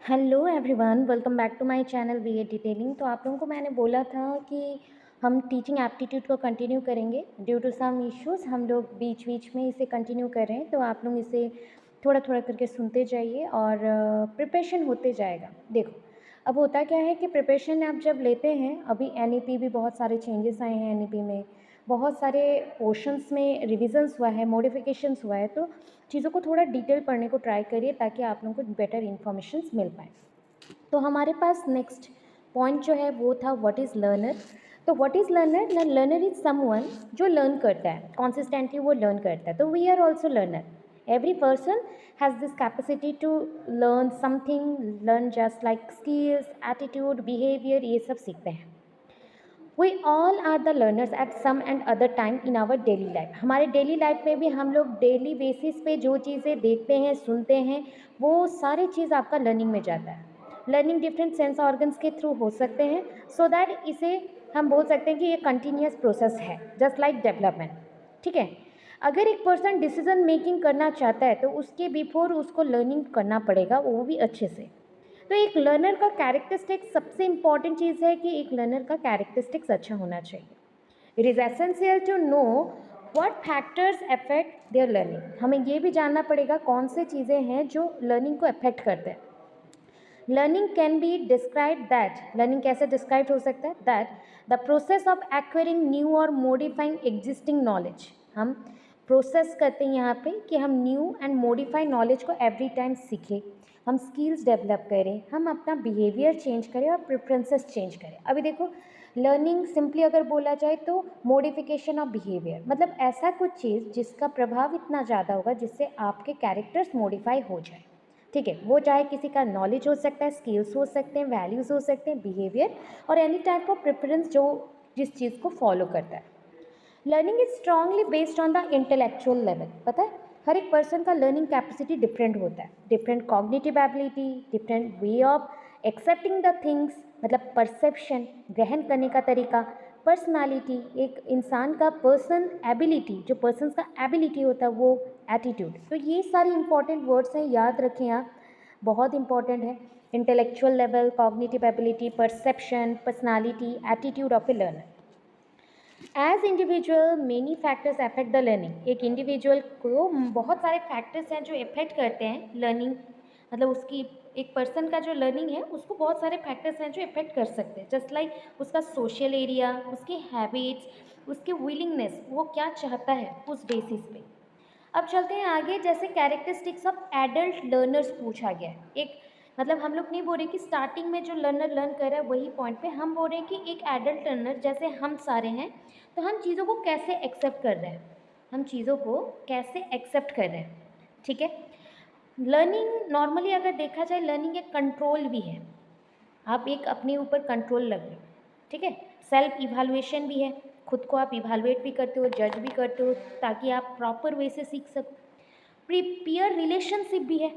Hello everyone, welcome back to my channel we detailing. तो आप लोगों को मैंने बोला था कि हम टीचिंग एप्टीट्यूड को कंटिन्यू करेंगे। ड्यू टू सम इश्यूज़ हम लोग बीच बीच में इसे कंटिन्यू कर रहे हैं, तो आप लोग इसे थोड़ा थोड़ा करके सुनते जाइए और प्रिपरेशन होते जाएगा। देखो, अब होता क्या है कि प्रिपरेशन आप जब लेते हैं, अभी एनईपी भी बहुत सारे चेंजेस आए हैं, एनईपी में बहुत सारे पोर्शंस में रिविजन्स हुआ है, मॉडिफिकेशंस हुआ है, तो चीज़ों को थोड़ा डिटेल पढ़ने को ट्राई करिए ताकि आप लोगों को बेटर इन्फॉर्मेशन मिल पाए। तो हमारे पास नेक्स्ट पॉइंट जो है वो था व्हाट इज़ लर्नर। तो what is learner? Learner is someone जो लर्न करता है, कॉन्सिस्टेंटली वो लर्न करता है। तो we are also learner. Every person has this capacity to learn something, learn just like skills, attitude, behaviour, ये सब सीखते हैं। We all are the learners at some and other time in our daily life. हमारे daily life में भी हम लोग daily basis पे जो चीज़ें देखते हैं, सुनते हैं, वो सारी चीज़ आपका लर्निंग में जाता है। लर्निंग डिफरेंट सेंस ऑर्गन्स के थ्रू हो सकते हैं, सो दैट इसे हम बोल सकते हैं कि ये कंटिन्यूस प्रोसेस है, जस्ट लाइक डेवलपमेंट। ठीक है, अगर एक पर्सन डिसीजन मेकिंग करना चाहता है तो उसके बिफोर उसको लर्निंग करना पड़ेगा, वो भी अच्छे से। तो एक लर्नर का कैरेक्टरिस्टिक्स, सबसे इंपॉर्टेंट चीज़ है कि एक लर्नर का कैरेक्टरिस्टिक्स अच्छा होना चाहिए। It is essential to know what factors affect their learning. हमें ये भी जानना पड़ेगा कौन से चीज़ें हैं जो लर्निंग को अफेक्ट करते हैं। Learning can be describe that, learning कैसे डिस्क्राइब हो सकता है? That the process of acquiring new और मॉडिफाइंग एग्जिस्टिंग नॉलेज। हम प्रोसेस करते हैं यहाँ पे कि हम न्यू एंड मॉडिफाई नॉलेज को एवरी टाइम सीखें, हम स्किल्स डेवलप करें, हम अपना बिहेवियर चेंज करें और प्रेफरेंसेस चेंज करें। अभी देखो, लर्निंग सिंपली अगर बोला जाए तो मॉडिफिकेशन ऑफ बिहेवियर, मतलब ऐसा कुछ चीज़ जिसका प्रभाव इतना ज़्यादा होगा जिससे आपके कैरेक्टर्स मॉडिफाई हो जाए। ठीक है, वो चाहे किसी का नॉलेज हो सकता है, स्किल्स हो सकते हैं, वैल्यूज़ हो सकते हैं, बिहेवियर और एनी टाइप ऑफ प्रेफरेंस जो जिस चीज़ को फॉलो करता है। Learning is strongly based on the intellectual level. पता है, हर एक पर्सन का लर्निंग कैपेसिटी डिफरेंट होता है, different cognitive ability, different way of accepting the things, मतलब परसेप्शन, ग्रहण करने का तरीका, पर्सनालिटी, एक इंसान का पर्सन एबिलिटी, जो पर्सन का एबिलिटी होता है वो एटीट्यूड। तो ये सारी इंपॉर्टेंट वर्ड्स हैं, याद रखें आप, बहुत इंपॉर्टेंट है। Intellectual level, cognitive ability, perception, personality, attitude of a learner. As individual many factors affect the learning. एक इंडिविजुअल को बहुत सारे फैक्टर्स हैं जो इफेक्ट करते हैं लर्निंग, मतलब उसकी, एक पर्सन का जो लर्निंग है उसको बहुत सारे फैक्टर्स हैं जो इफेक्ट कर सकते हैं। जस्ट लाइक उसका सोशल एरिया, उसके हैबिट्स, उसके विलिंगनेस, वो क्या चाहता है उस बेसिस पे। अब चलते हैं आगे। जैसे कैरेक्टरिस्टिक्स ऑफ एडल्ट लर्नर्स पूछा गया है। एक, मतलब हम लोग नहीं बोल रहे कि स्टार्टिंग में जो लर्नर लर्न कर रहा है वही पॉइंट पे, हम बोल रहे हैं कि एक एडल्ट लर्नर जैसे हम सारे हैं, तो हम चीज़ों को कैसे एक्सेप्ट कर रहे हैं, हम चीज़ों को कैसे एक्सेप्ट कर रहे हैं। ठीक है, लर्निंग नॉर्मली अगर देखा जाए, लर्निंग एक कंट्रोल भी है। आप एक अपने ऊपर कंट्रोल लग रहे हो। ठीक है, सेल्फ इवालुएशन भी है, खुद को आप इवालुएट भी करते हो, जज भी करते हो, ताकि आप प्रॉपर वे से सीख सको। पीयर रिलेशनशिप भी है,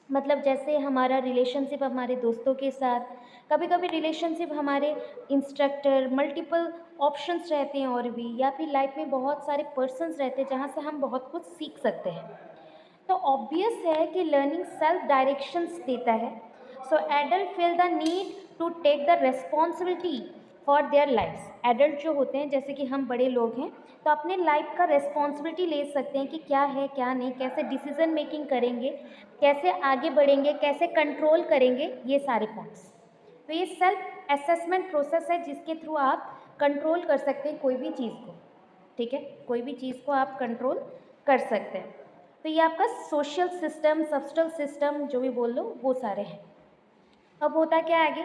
मतलब जैसे हमारा रिलेशनशिप हमारे दोस्तों के साथ, कभी कभी रिलेशनशिप हमारे इंस्ट्रक्टर, मल्टीपल ऑप्शंस रहते हैं और भी, या फिर लाइफ में बहुत सारे पर्सन्स रहते हैं जहाँ से हम बहुत कुछ सीख सकते हैं। तो ऑब्वियस है कि लर्निंग सेल्फ डायरेक्शंस देता है। So adult feel the need to take the responsibility for their lifes. Adult जो होते हैं, जैसे कि हम बड़े लोग हैं, तो अपने लाइफ का रेस्पॉन्सिबिलिटी ले सकते हैं कि क्या है क्या नहीं, कैसे डिसीजन मेकिंग करेंगे, कैसे आगे बढ़ेंगे, कैसे कंट्रोल करेंगे, ये सारे पॉइंट्स। तो ये सेल्फ असेसमेंट प्रोसेस है जिसके थ्रू आप कंट्रोल कर सकते हैं कोई भी चीज़ को। ठीक है, कोई भी चीज़ को आप कंट्रोल कर सकते हैं। तो ये आपका सोशल सिस्टम, सब्सटल सिस्टम, जो भी बोल लो, वो सारे हैं। अब होता क्या है आगे,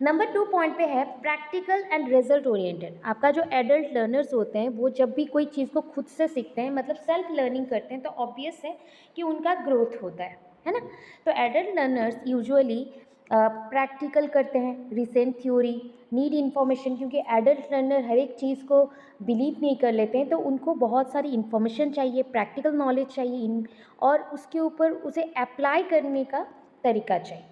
नंबर 2 पॉइंट पे है प्रैक्टिकल एंड रिजल्ट ओरिएंटेड। आपका जो एडल्ट लर्नर्स होते हैं वो जब भी कोई चीज़ को खुद से सीखते हैं, मतलब सेल्फ लर्निंग करते हैं, तो ऑब्वियस है कि उनका ग्रोथ होता है ना। तो एडल्ट लर्नर्स यूजुअली प्रैक्टिकल करते हैं, रिसेंट थ्योरी, नीड इन्फॉर्मेशन, क्योंकि एडल्ट लर्नर हर एक चीज़ को बिलीव नहीं कर लेते हैं, तो उनको बहुत सारी इन्फॉर्मेशन चाहिए, प्रैक्टिकल नॉलेज चाहिए, और उसके ऊपर उसे अप्लाई करने का तरीका चाहिए।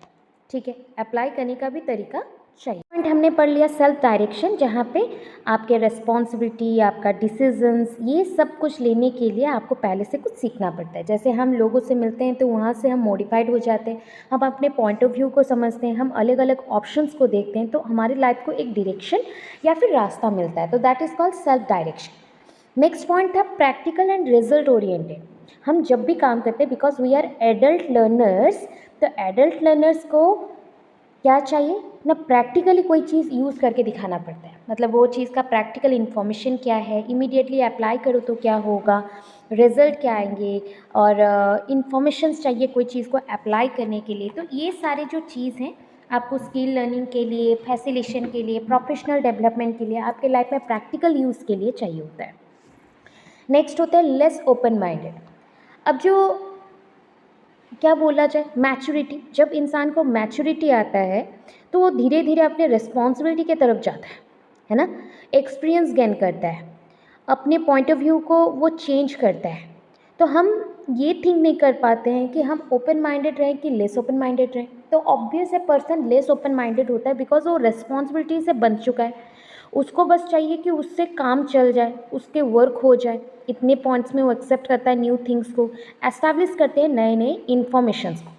ठीक है, अप्लाई करने का भी तरीका चाहिए। पॉइंट पॉइंट हमने पढ़ लिया सेल्फ डायरेक्शन, जहाँ पे आपके रिस्पॉन्सिबिलिटी, आपका डिसीजंस, ये सब कुछ लेने के लिए आपको पहले से कुछ सीखना पड़ता है। जैसे हम लोगों से मिलते हैं तो वहाँ से हम मॉडिफाइड हो जाते हैं, हम अपने पॉइंट ऑफ व्यू को समझते हैं, हम अलग अलग ऑप्शंस को देखते हैं, तो हमारी लाइफ को एक डायरेक्शन या फिर रास्ता मिलता है। तो that is called self direction. Next point था प्रैक्टिकल एंड रिजल्ट ओरिएंटेड। हम जब भी काम करते हैं, because we are adult learners, तो एडल्ट लर्नर्स को क्या चाहिए ना, प्रैक्टिकली कोई चीज़ यूज़ करके दिखाना पड़ता है। मतलब वो चीज़ का प्रैक्टिकल इन्फॉर्मेशन क्या है, इमीडिएटली अप्लाई करो तो क्या होगा, रिजल्ट क्या आएंगे, और इन्फॉर्मेशंस चाहिए कोई चीज़ को अप्लाई करने के लिए। तो ये सारे जो चीज़ हैं आपको स्किल लर्निंग के लिए, फैसिलिटेशन के लिए, प्रोफेशनल डेवलपमेंट के लिए, आपके लाइफ में प्रैक्टिकल यूज़ के लिए चाहिए होता है। नेक्स्ट होता है लेस ओपन माइंडेड। अब जो क्या बोला जाए, मैच्योरिटी। जब इंसान को मैच्योरिटी आता है तो वो धीरे धीरे अपने रिस्पॉन्सिबिलिटी की तरफ जाता है ना, एक्सपीरियंस गेन करता है, अपने पॉइंट ऑफ व्यू को वो चेंज करता है। तो हम ये थिंक नहीं कर पाते हैं कि हम ओपन माइंडेड रहें कि लेस ओपन माइंडेड रहें। तो ऑब्वियस है पर्सन लेस ओपन माइंडेड होता है, बिकॉज वो रिस्पॉन्सिबिलिटी से बंध चुका है, उसको बस चाहिए कि उससे काम चल जाए, उसके वर्क हो जाए। इतने पॉइंट्स में वो एक्सेप्ट करता है न्यू थिंग्स को, एस्टैब्लिश करते हैं नए नए इन्फॉर्मेशंस को।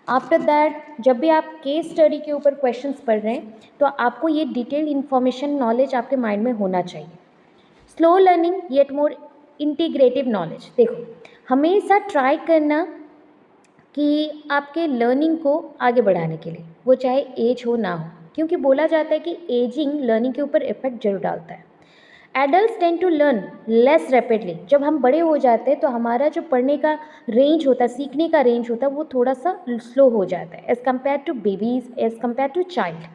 आफ्टर दैट जब भी आप केस स्टडी के ऊपर क्वेश्चंस पढ़ रहे हैं तो आपको ये डिटेल्ड इन्फॉर्मेशन नॉलेज आपके माइंड में होना चाहिए। स्लो लर्निंग येट मोर इंटीग्रेटिव नॉलेज। देखो, हमेशा ट्राई करना कि आपके लर्निंग को आगे बढ़ाने के लिए, वो चाहे एज हो ना हो, क्योंकि बोला जाता है कि एजिंग लर्निंग के ऊपर इफेक्ट जरूर डालता है। Adult tend to learn less rapidly. जब हम बड़े हो जाते हैं तो हमारा जो पढ़ने का रेंज होता है, सीखने का रेंज होता है, वो थोड़ा सा स्लो हो जाता है as compare to babies, as compare to child.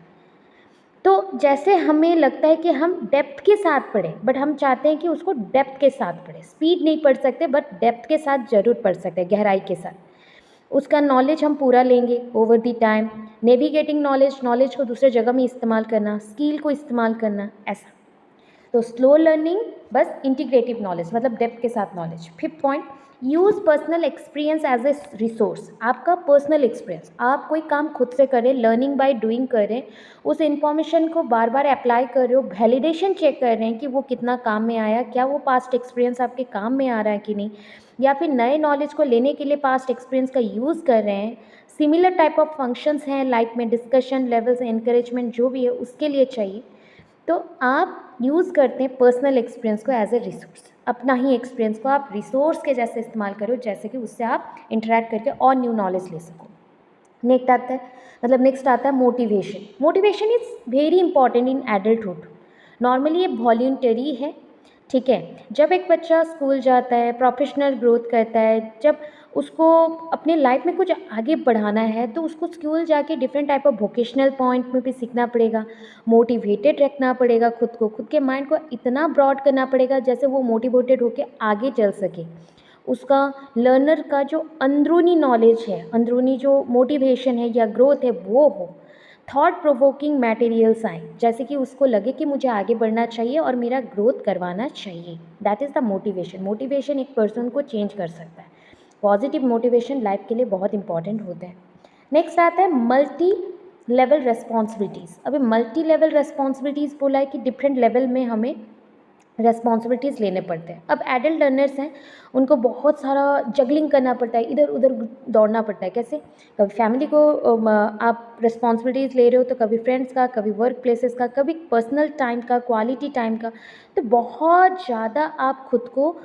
तो जैसे हमें लगता है कि हम डेप्थ के साथ पढ़ें, बट हम चाहते हैं कि उसको डेप्थ के साथ पढ़ें। स्पीड नहीं पढ़ सकते, बट डेप्थ के साथ ज़रूर पढ़ सकते हैं, गहराई के साथ। उसका नॉलेज हम पूरा लेंगे over the time. Navigating knowledge, knowledge को दूसरे जगह में इस्तेमाल करना, स्किल को इस्तेमाल करना, ऐसा। तो स्लो लर्निंग बस इंटीग्रेटिव नॉलेज, मतलब डेप्थ के साथ नॉलेज। Fifth point, use personal experience as a resource. आपका पर्सनल एक्सपीरियंस, आप कोई काम खुद से करें, लर्निंग बाय डूइंग करें, उस इन्फॉर्मेशन को बार बार अप्लाई कर रहे हो, वैलिडेशन चेक कर रहे हैं कि वो कितना काम में आया, क्या वो पास्ट एक्सपीरियंस आपके काम में आ रहा है कि नहीं, या फिर नए नॉलेज को लेने के लिए पास्ट एक्सपीरियंस का यूज़ कर रहे हैं। सिमिलर टाइप ऑफ फंक्शंस हैं लाइफ में, डिस्कशन लेवल्स, एनकरेजमेंट, जो भी है उसके लिए चाहिए। तो आप यूज़ करते हैं पर्सनल एक्सपीरियंस को एज ए रिसोर्स। अपना ही एक्सपीरियंस को आप रिसोर्स के जैसे इस्तेमाल करो, जैसे कि उससे आप इंटरेक्ट करके और न्यू नॉलेज ले सको। नेक्स्ट आता है motivation. Motivation is very important in adulthood. Normally ये वॉल्यूंटरी है, ठीक है। जब एक बच्चा स्कूल जाता है, प्रोफेशनल ग्रोथ करता है, जब उसको अपने लाइफ में कुछ आगे बढ़ाना है, तो उसको स्कूल जाके different type of vocational point में भी सीखना पड़ेगा, मोटिवेटेड रखना पड़ेगा खुद को, खुद के माइंड को इतना ब्रॉड करना पड़ेगा जैसे वो मोटिवेटेड होकर आगे चल सके। उसका लर्नर का जो अंदरूनी नॉलेज है, अंदरूनी जो मोटिवेशन है या ग्रोथ है, वो हो। थॉट प्रोवोकिंग मटेरियल्स आए, जैसे कि उसको लगे कि मुझे आगे बढ़ना चाहिए और मेरा ग्रोथ करवाना चाहिए। That is the motivation. Motivation एक पर्सन को चेंज कर सकता है। पॉजिटिव मोटिवेशन लाइफ के लिए बहुत इंपॉर्टेंट होता है। नेक्स्ट आता है मल्टी लेवल रेस्पॉन्सिबिलिटीज़। अभी मल्टी लेवल रेस्पॉन्सिबिलिटीज़ बोला है कि डिफरेंट लेवल में हमें रेस्पॉन्सिबिलिटीज़ लेने पड़ते हैं। अब एडल्ट लर्नर्स हैं, उनको बहुत सारा जगलिंग करना पड़ता है, इधर उधर दौड़ना पड़ता है। कैसे? कभी फैमिली को आप रिस्पॉन्सिबिलिटीज़ ले रहे हो, तो कभी फ्रेंड्स का, कभी वर्क प्लेसेस का, कभी पर्सनल टाइम का, क्वालिटी टाइम का। तो बहुत ज़्यादा आप खुद को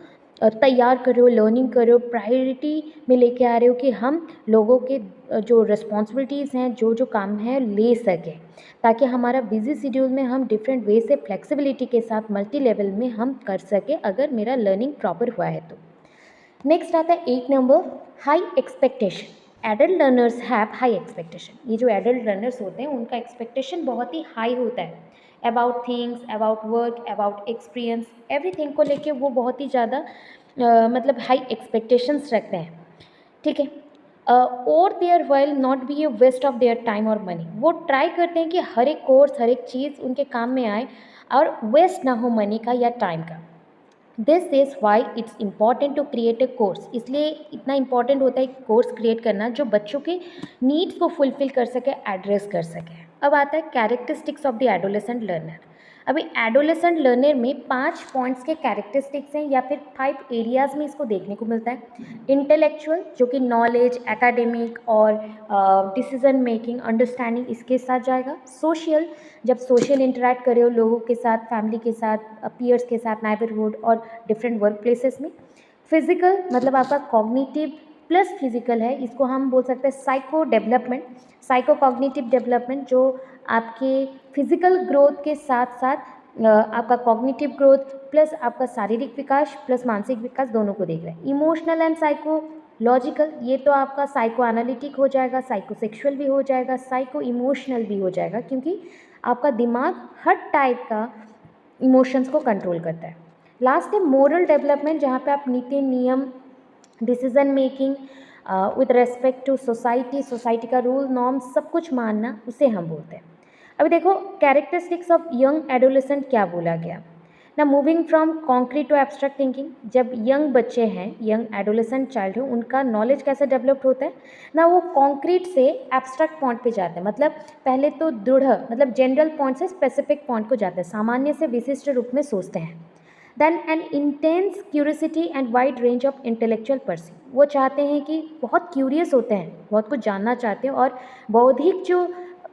तैयार कर रहे हो, लर्निंग कर रहे हो, प्रायोरिटी में लेके आ रहे हो कि हम लोगों के जो रिस्पॉन्सिबिलिटीज़ हैं, जो जो काम है ले सकें, ताकि हमारा बिजी शेड्यूल में हम डिफरेंट वे से फ्लेक्सिबिलिटी के साथ मल्टी लेवल में हम कर सकें, अगर मेरा लर्निंग प्रॉपर हुआ है तो। नेक्स्ट आता है 8 number, high expectation. Adult learners have high expectation. ये जो एडल्ट लर्नर्स होते हैं उनका एक्सपेक्टेशन बहुत ही हाई होता है, about things, about work, about experience, everything को लेके वो बहुत ही ज़्यादा मतलब हाई एक्सपेक्टेशंस रखते हैं, ठीक है। और there will not be a waste of their time और मनी। वो ट्राई करते हैं कि हर एक कोर्स, हर एक चीज़ उनके काम में आए और वेस्ट ना हो मनी का या टाइम का। This is why it's important to create a course. इसलिए इतना इम्पॉर्टेंट होता है कोर्स क्रिएट करना जो बच्चों के नीड्स को फुलफ़िल कर सके, एड्रेस कर सके। अब आता है characteristics of the adolescent learner. अभी एडोलेसेंट लर्नर में 5 पॉइंट्स के कैरेक्टरिस्टिक्स हैं या फिर 5 एरियाज में इसको देखने को मिलता है। इंटेलेक्चुअल, जो कि नॉलेज, एकेडमिक और डिसीजन मेकिंग, अंडरस्टैंडिंग इसके साथ जाएगा। सोशल, जब सोशल इंटरेक्ट करे हो लोगों के साथ, फैमिली के साथ, पीयर्स के साथ, नाइबरहुड और डिफरेंट वर्क प्लेसेस में। फिजिकल मतलब आपका कॉग्निटिव प्लस फिजिकल है, इसको हम बोल सकते हैं psycho development, psycho cognitive development, जो आपके फिजिकल ग्रोथ के साथ साथ आपका कॉग्निटिव ग्रोथ प्लस आपका शारीरिक विकास प्लस मानसिक विकास दोनों को देख रहे हैं। इमोशनल एंड साइकोलॉजिकल, ये तो आपका साइको एनालिटिक हो जाएगा, साइको सेक्सुअल भी हो जाएगा, साइको इमोशनल भी हो जाएगा, क्योंकि आपका दिमाग हर टाइप का इमोशंस को कंट्रोल करता है। लास्ट है मोरल डेवलपमेंट, जहाँ पे आप नीति नियम, decision making with respect to society का रूल नॉर्म सब कुछ मानना, उसे हम बोलते हैं। अभी देखो कैरेक्टरिस्टिक्स ऑफ यंग एडोलेसेंट क्या बोला गया ना। Moving from concrete to abstract thinking, जब यंग बच्चे हैं, यंग एडोलेसेंट चाइल्ड है, उनका नॉलेज कैसे डेवलप्ड होता है ना, वो कॉन्क्रीट से एब्स्ट्रैक्ट पॉइंट पे जाते हैं। मतलब पहले तो दृढ़ मतलब जनरल पॉइंट से स्पेसिफिक पॉइंट को जाते हैं, सामान्य से विशिष्ट रूप में सोचते हैं। Then an intense curiosity and wide range of intellectual person, वो चाहते हैं कि बहुत क्यूरियस होते हैं, बहुत कुछ जानना चाहते हैं, और बौद्धिक जो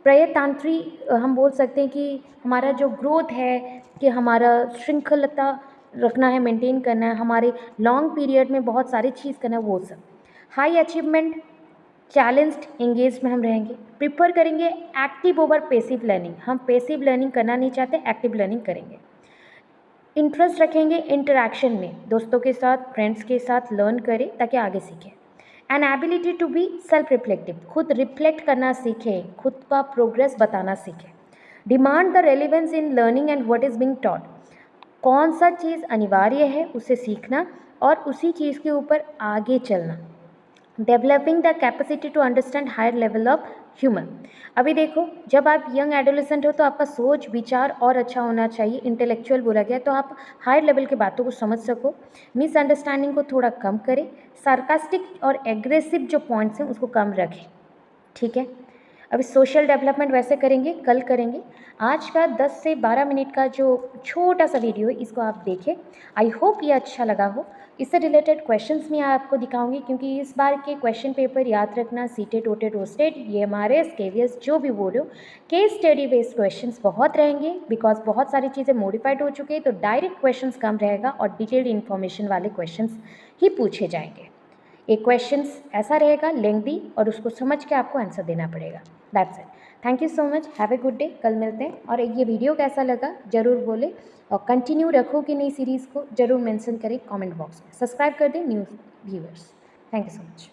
प्रयतांत्री हम बोल सकते हैं कि हमारा जो ग्रोथ है, कि हमारा श्रृंखलता रखना है, मेंटेन करना है, हमारे लॉन्ग पीरियड में बहुत सारी चीज़ करना है, वो सब। हाई अचीवमेंट, चैलेंज्ड, एंगेज में हम रहेंगे, प्रिफर करेंगे एक्टिव ओवर पेसिव लर्निंग, हम पेसिव लर्निंग करना नहीं चाहते, एक्टिव लर्निंग करेंगे। इंटरेस्ट रखेंगे इंटरेक्शन में, दोस्तों के साथ, फ्रेंड्स के साथ लर्न करें ताकि आगे सीखें। An ability to be self reflective, खुद रिफ्लेक्ट करना सीखें, खुद का प्रोग्रेस बताना सीखें। Demand the relevance in learning and what is being taught, कौन सा चीज़ अनिवार्य है उसे सीखना और उसी चीज़ के ऊपर आगे चलना। Developing the capacity to understand higher level of human. अभी देखो, जब आप यंग एडोलेसेंट हो तो आपका सोच विचार और अच्छा होना चाहिए, इंटेलेक्चुअल बोला गया, तो आप हायर लेवल की बातों को समझ सको, मिसअंडरस्टैंडिंग को थोड़ा कम करें, सार्कास्टिक और एग्रेसिव जो पॉइंट्स हैं उसको कम रखें, ठीक है। अभी सोशल डेवलपमेंट वैसे करेंगे, कल करेंगे। आज का 10 से 12 मिनट का जो छोटा सा वीडियो है, इसको आप देखें। आई होप ये अच्छा लगा हो। इससे रिलेटेड क्वेश्चंस मैं आपको दिखाऊंगी, क्योंकि इस बार के क्वेश्चन पेपर याद रखना, सीटेट ओटेट ओस्टेट, ये हमारे केवीएस जो भी बोल रहे हो, केस स्टडी बेस्ड क्वेश्चंस बहुत रहेंगे, बिकॉज बहुत सारी चीज़ें मॉडिफाइड हो चुकी है, तो डायरेक्ट क्वेश्चंस कम रहेगा और डिटेल्ड इन्फॉर्मेशन वाले क्वेश्चंस ही पूछे जाएंगे। एक क्वेश्चंस ऐसा रहेगा लेंथी, और उसको समझ के आपको आंसर देना पड़ेगा। That's it. Thank you so much, have a good day. कल मिलते हैं। और ये वीडियो कैसा लगा ज़रूर बोले, और कंटिन्यू रखो कि नहीं सीरीज़ को ज़रूर मेंशन करें कमेंट बॉक्स में। सब्सक्राइब कर दें new viewers. Thank you so much.